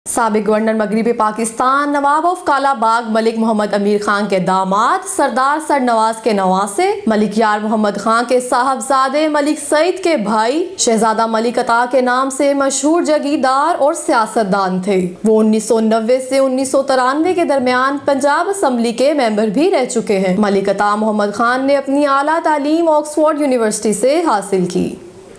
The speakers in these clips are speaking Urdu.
سابق گورنر مغربی پاکستان نواب آف کالا باغ ملک محمد امیر خان کے داماد سردار سرنواز کے نواسے ملک یار محمد خان کے صاحبزادے ملک سعید کے بھائی شہزادہ ملک عطا کے نام سے مشہور جگیردار اور سیاستدان تھے۔ وہ 1990 سے 1993 کے درمیان پنجاب اسمبلی کے ممبر بھی رہ چکے ہیں۔ ملک عطا محمد خان نے اپنی اعلیٰ تعلیم آکسفورڈ یونیورسٹی سے حاصل کی۔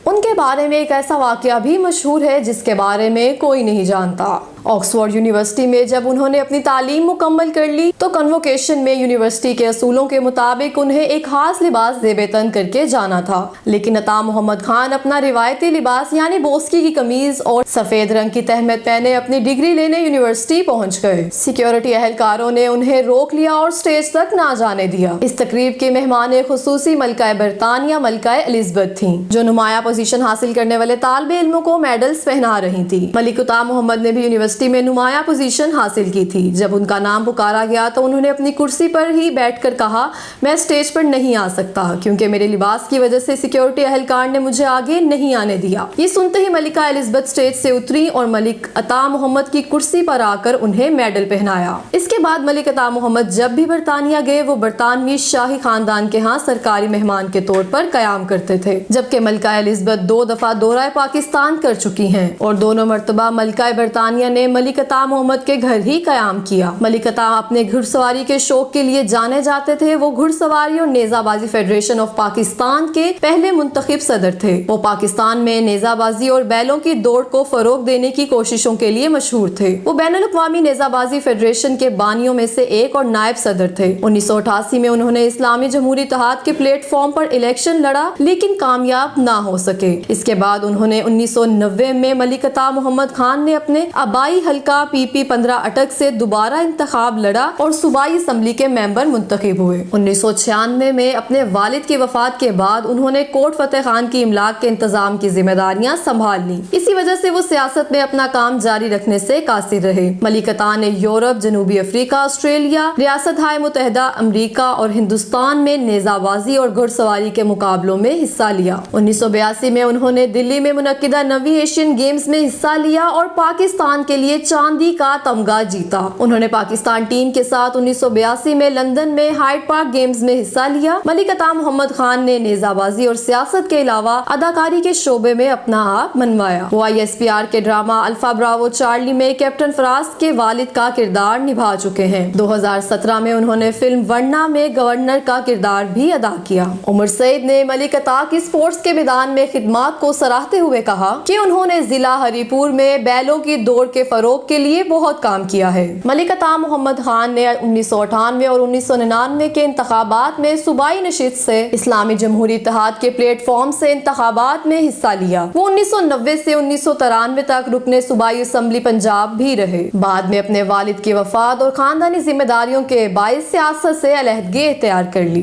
ان کے بارے میں ایک ایسا واقعہ بھی مشہور ہے جس کے بارے میں کوئی نہیں جانتا۔ آکسفورڈ یونیورسٹی میں جب انہوں نے اپنی تعلیم مکمل کر لی تو کنووکیشن میں یونیورسٹی کے اصولوں کے مطابق انہیں ایک خاص لباس زیب تن کر کے جانا تھا، لیکن عطا محمد خان اپنا روایتی لباس یعنی بوسکی کی قمیض اور سفید رنگ کی تہمت پہنے اپنی ڈگری لینے یونیورسٹی پہنچ گئے۔ سیکیورٹی اہلکاروں نے انہیں روک لیا اور سٹیج تک نہ جانے دیا۔ اس تقریب کے مہمان خصوصی ملکہ برطانیہ ملکہ الزبتھ تھیں، جو نمایاں پوزیشن حاصل کرنے والے طالب علموں کو میڈلز پہنا رہی تھی۔ ملک عطا محمد نے بھی یونیورسٹی میں نمایاں پوزیشن حاصل کی تھی۔ جب ان کا نام پکارا گیا تو انہوں نے اپنی کرسی پر ہی بیٹھ کر کہا، میں سٹیج پر نہیں آ سکتا کیونکہ میرے لباس کی وجہ سے سیکیورٹی اہلکار نے مجھے آگے نہیں آنے دیا۔ یہ سنتے ہی ملکہ الزبتھ سٹیج سے اتری اور ملک عطا محمد کی کرسی پر آ کر انہیں میڈل پہنایا۔ اس کے بعد ملک عطا محمد جب بھی برطانیہ گئے وہ برطانوی شاہی خاندان کے ہاں سرکاری مہمان کے طور پر قیام کرتے تھے، جبکہ ملکہ الزبتھ 2 دفعہ دورہ پاکستان کر چکی ہیں اور دونوں مرتبہ ملکہ برطانیہ نے ملک عطا محمد کے گھر ہی قیام کیا۔ ملک عطا اپنے گھڑ سواری کے شوق کے لیے جانے جاتے تھے۔ وہ گھڑ سواری اور نیزہ بازی فیڈریشن آف پاکستان کے پہلے منتخب صدر تھے۔ وہ پاکستان میں نیزہ بازی اور بیلوں کی دوڑ کو فروغ دینے کی کوششوں کے لیے مشہور تھے۔ وہ بین الاقوامی نیزہ بازی فیڈریشن کے بانیوں میں سے ایک اور نائب صدر تھے۔ 1988 میں انہوں نے اسلامی جمہوری اتحاد کے پلیٹ فارم پر الیکشن لڑا لیکن کامیاب نہ ہو سکے۔ اس کے بعد انہوں نے 1990 میں ملک عطا محمد خان نے اپنے آبائی حلقہ پی پی 15 اٹک سے دوبارہ انتخاب لڑا اور صوبائی اسمبلی کے ممبر منتخب ہوئے۔ 1996 میں اپنے والد کی وفات کے بعد انہوں نے کوٹ فتح خان کی املاک کے انتظام کی ذمہ داریاں سنبھال لیں۔ اسی وجہ سے وہ سیاست میں اپنا کام جاری رکھنے سے قاصر رہے۔ ملک عطا نے یورپ، جنوبی افریقہ، آسٹریلیا، ریاستہائے متحدہ امریکہ اور ہندوستان میں نیزہ بازی اور گھڑ سواری کے مقابلوں میں حصہ لیا۔ 1982 میں انہوں نے دلی میں منعقدہ 9ویں ایشین گیمز میں حصہ لیا اور پاکستان کے لیے چاندی کا تمغہ جیتا۔ انہوں نے پاکستان ٹیم کے ساتھ 1982 میں لندن میں ہائیڈ پارک گیمز میں حصہ لیا۔ ملک عطا محمد خان نے نیزہ بازی اور سیاست کے علاوہ اداکاری کے شعبے میں اپنا آپ منوایا۔ وہ ISPR کے ڈرامہ الفا براوو چارلی میں کیپٹن فراز کے والد کا کردار نبھا چکے ہیں۔ 2017 میں انہوں نے فلم ورنہ میں گورنر کا کردار بھی ادا کیا۔ عمر سعید نے ملک عطا کی سپورٹس کے میدان میں خدمات کو سراہتے ہوئے کہا کہ انہوں نے ضلع ہری پور میں بیلوں کی دوڑ کے فروغ کے لیے بہت کام کیا ہے۔ ملک عطا محمد خان نے 1998 اور 1999 کے انتخابات میں صوبائی نشست سے اسلامی جمہوری اتحاد کے پلیٹ فارم سے انتخابات میں حصہ لیا۔ وہ 1990 سے 1993 تک رکن صوبائی اسمبلی پنجاب بھی رہے۔ بعد میں اپنے والد کی وفات اور خاندانی ذمہ داریوں کے باعث سیاست سے علیحدگی اختیار کر لی۔